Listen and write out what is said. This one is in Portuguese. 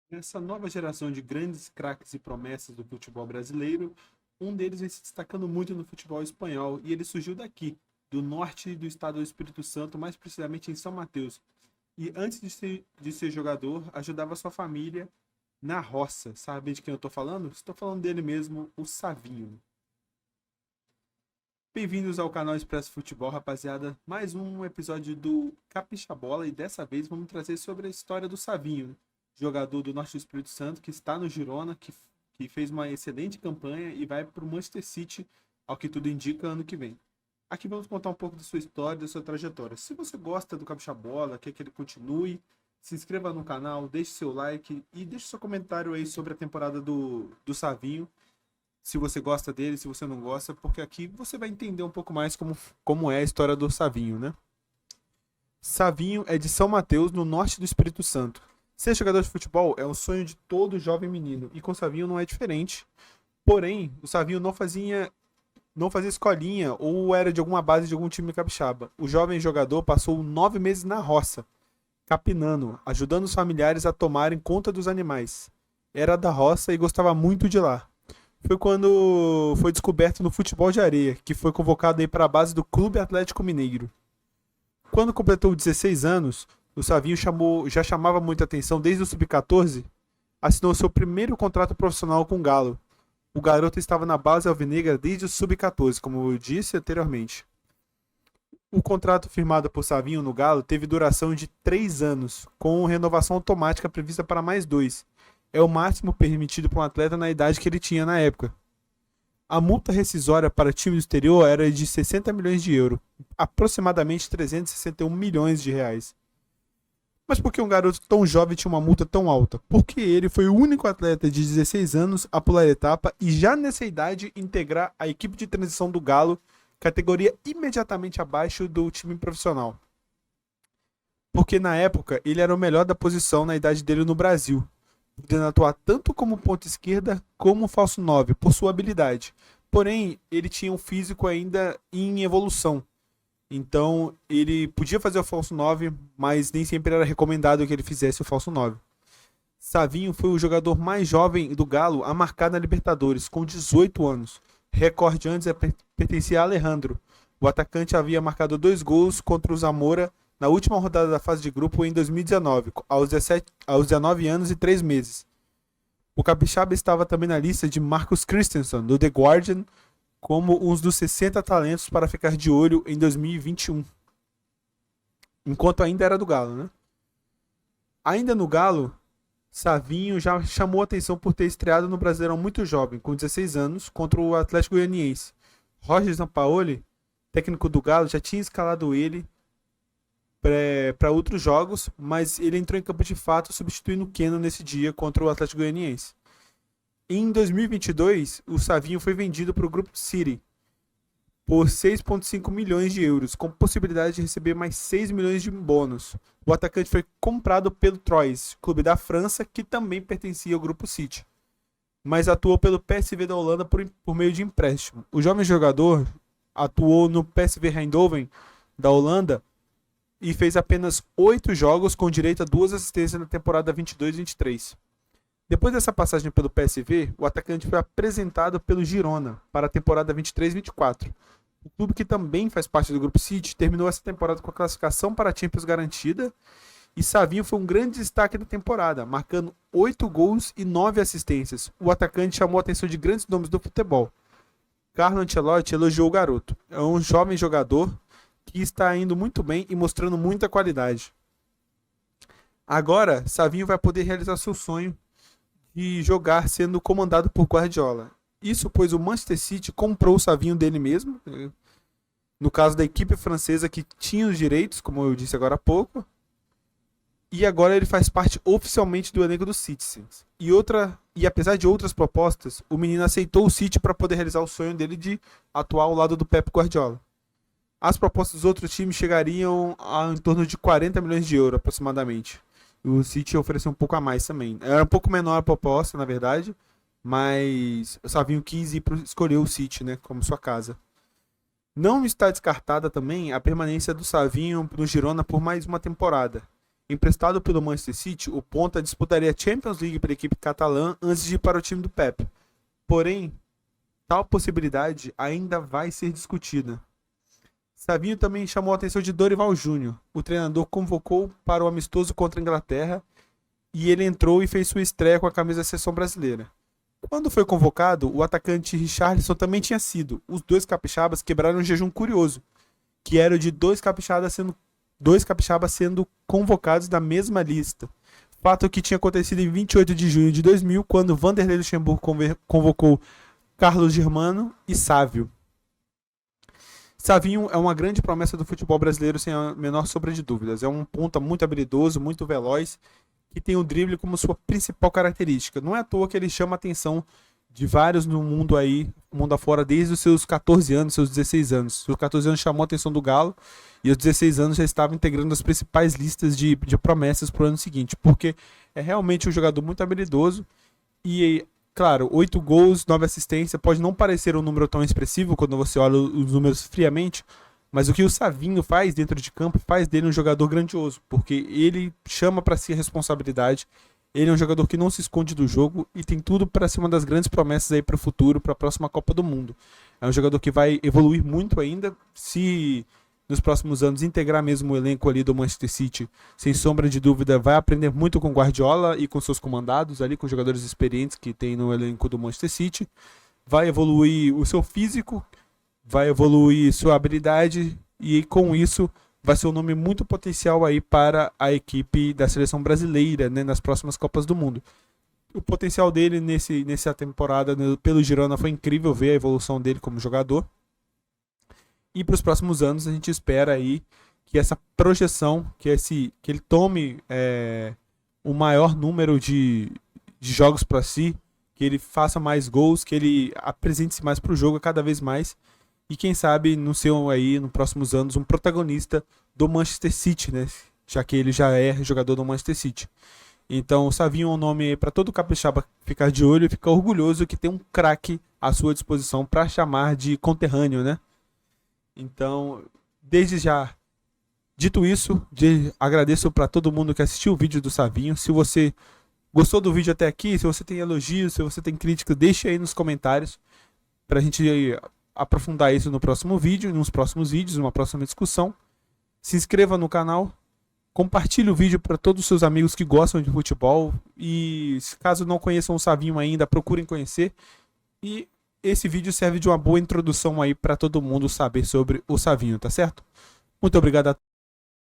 Essa nova geração de grandes craques e promessas do futebol brasileiro, um deles vem se destacando muito no futebol espanhol e ele surgiu daqui, do norte do estado do Espírito Santo, mais precisamente em São Mateus. E antes de ser jogador, ajudava sua família na roça. Sabe de quem eu tô falando? Estou falando dele mesmo, o Savinho. Bem-vindos ao canal Expresso Futebol, rapaziada. Mais um episódio do Capricha Bola e dessa vez vamos trazer sobre a história do Savinho, jogador do Norte do Espírito Santo que está no Girona, que fez uma excelente campanha e vai para o Manchester City, ao que tudo indica, ano que vem. Aqui vamos contar um pouco da sua história, da sua trajetória. Se você gosta do Capricha Bola, quer que ele continue, se inscreva no canal, deixe seu like e deixe seu comentário aí sobre a temporada do Savinho, se você gosta dele, se você não gosta, porque aqui você vai entender um pouco mais como é a história do Savinho, né? Savinho é de São Mateus, no norte do Espírito Santo. Ser jogador de futebol é um sonho de todo jovem menino, e com o Savinho não é diferente. Porém, o Savinho não fazia escolinha ou era de alguma base de algum time capixaba. O jovem jogador passou 9 meses na roça, capinando, ajudando os familiares a tomarem conta dos animais. Era da roça e gostava muito de lá. Foi quando foi descoberto no futebol de areia, que foi convocado aí para a base do Clube Atlético Mineiro. Quando completou 16 anos, o Savinho já chamava muita atenção desde o sub-14, assinou seu primeiro contrato profissional com o Galo. O garoto estava na base alvinegra desde o sub-14, como eu disse anteriormente. O contrato firmado por Savinho no Galo teve duração de 3 anos, com renovação automática prevista para mais 2. É o máximo permitido para um atleta na idade que ele tinha na época. A multa rescisória para time do exterior era de 60 milhões de euros, aproximadamente 361 milhões de reais. Mas por que um garoto tão jovem tinha uma multa tão alta? Porque ele foi o único atleta de 16 anos a pular a etapa e já nessa idade integrar a equipe de transição do Galo, categoria imediatamente abaixo do time profissional. Porque na época ele era o melhor da posição na idade dele no Brasil, podendo atuar tanto como ponta esquerda como falso 9 por sua habilidade. Porém, ele tinha um físico ainda em evolução. Então, ele podia fazer o falso 9, mas nem sempre era recomendado que ele fizesse o falso 9. Savinho foi o jogador mais jovem do Galo a marcar na Libertadores, com 18 anos. Recorde antes pertencia a Alejandro. O atacante havia marcado 2 gols contra o Zamora na última rodada da fase de grupo em 2019, aos 19 anos e 3 meses. O capixaba estava também na lista de Marcus Christensen, do The Guardian, como um dos 60 talentos para ficar de olho em 2021. Enquanto ainda era do Galo, né? Ainda no Galo, Savinho já chamou atenção por ter estreado no Brasileirão muito jovem, com 16 anos, contra o Atlético Goianiense. Roger Sampaoli, técnico do Galo, já tinha escalado ele para outros jogos, mas ele entrou em campo de fato substituindo o Keno nesse dia contra o Atlético Goianiense. Em 2022, o Savinho foi vendido para o Grupo City por 6,5 milhões de euros, com possibilidade de receber mais 6 milhões de bônus. O atacante foi comprado pelo Troyes, clube da França que também pertencia ao Grupo City, mas atuou pelo PSV da Holanda por meio de empréstimo. O jovem jogador atuou no PSV Eindhoven da Holanda e fez apenas 8 jogos com direito a 2 assistências na temporada 22-23. Depois dessa passagem pelo PSV, o atacante foi apresentado pelo Girona para a temporada 23-24. O clube, que também faz parte do Grupo City, terminou essa temporada com a classificação para a Champions garantida, e Savinho foi um grande destaque da temporada, marcando 8 gols e 9 assistências. O atacante chamou a atenção de grandes nomes do futebol. Carlo Ancelotti elogiou o garoto. É um jovem jogador que está indo muito bem e mostrando muita qualidade. Agora, Savinho vai poder realizar seu sonho de jogar sendo comandado por Guardiola. Isso pois o Manchester City comprou o Savinho dele mesmo, no caso da equipe francesa que tinha os direitos, como eu disse agora há pouco, e agora ele faz parte oficialmente do elenco do Citizens. E apesar de outras propostas, o menino aceitou o City para poder realizar o sonho dele de atuar ao lado do Pep Guardiola. As propostas dos outros times chegariam a em torno de 40 milhões de euros aproximadamente. O City ofereceu um pouco a mais também. Era um pouco menor a proposta, na verdade, mas o Savinho quis escolher o City, né, como sua casa. Não está descartada também a permanência do Savinho no Girona por mais uma temporada. Emprestado pelo Manchester City, o ponta disputaria a Champions League pela equipe catalã antes de ir para o time do Pep. Porém, tal possibilidade ainda vai ser discutida. Savinho também chamou a atenção de Dorival Júnior. O treinador convocou para o amistoso contra a Inglaterra e ele entrou e fez sua estreia com a camisa da seleção brasileira. Quando foi convocado, o atacante Richarlison também tinha sido. Os dois capixabas quebraram um jejum curioso, que era o de dois capixabas sendo convocados da mesma lista. Fato que tinha acontecido em 28 de junho de 2000, quando Vanderlei Luxemburgo convocou Carlos Germano e Sávio. Savinho é uma grande promessa do futebol brasileiro, sem a menor sombra de dúvidas. É um ponta muito habilidoso, muito veloz, que tem o drible como sua principal característica. Não é à toa que ele chama a atenção de vários no mundo aí, mundo afora, desde os seus 14 anos, seus 16 anos. Os 14 anos chamou a atenção do Galo e aos 16 anos já estava integrando as principais listas de promessas para o ano seguinte, porque é realmente um jogador muito habilidoso e, claro, 8 gols, 9 assistências, pode não parecer um número tão expressivo quando você olha os números friamente, mas o que o Savinho faz dentro de campo faz dele um jogador grandioso, porque ele chama para si a responsabilidade. Ele é um jogador que não se esconde do jogo e tem tudo para ser uma das grandes promessas aí para o futuro, para a próxima Copa do Mundo. É um jogador que vai evoluir muito ainda, se nos próximos anos integrar mesmo o elenco ali do Manchester City, sem sombra de dúvida, vai aprender muito com Guardiola e com seus comandados ali, com jogadores experientes que tem no elenco do Manchester City. Vai evoluir o seu físico, vai evoluir sua habilidade e com isso vai ser um nome muito potencial aí para a equipe da seleção brasileira, né, nas próximas Copas do Mundo. O potencial dele nessa temporada pelo Girona foi incrível ver a evolução dele como jogador. E para os próximos anos a gente espera aí que essa projeção, que ele tome o maior número de jogos para si, que ele faça mais gols, que ele apresente-se mais para o jogo cada vez mais. E quem sabe não ser aí, nos próximos anos, um protagonista do Manchester City, né? Já que ele já é jogador do Manchester City. Então o Savinho é um nome para todo capixaba ficar de olho e ficar orgulhoso que tem um craque à sua disposição para chamar de conterrâneo, né? Então, desde já, dito isso, agradeço para todo mundo que assistiu o vídeo do Savinho. Se você gostou do vídeo até aqui, se você tem elogios, se você tem crítica, deixe aí nos comentários para a gente aprofundar isso no próximo vídeo, nos próximos vídeos, numa próxima discussão. Se inscreva no canal, compartilhe o vídeo para todos os seus amigos que gostam de futebol e, caso não conheçam o Savinho ainda, procurem conhecer. E esse vídeo serve de uma boa introdução aí para todo mundo saber sobre o Savinho, tá certo? Muito obrigado a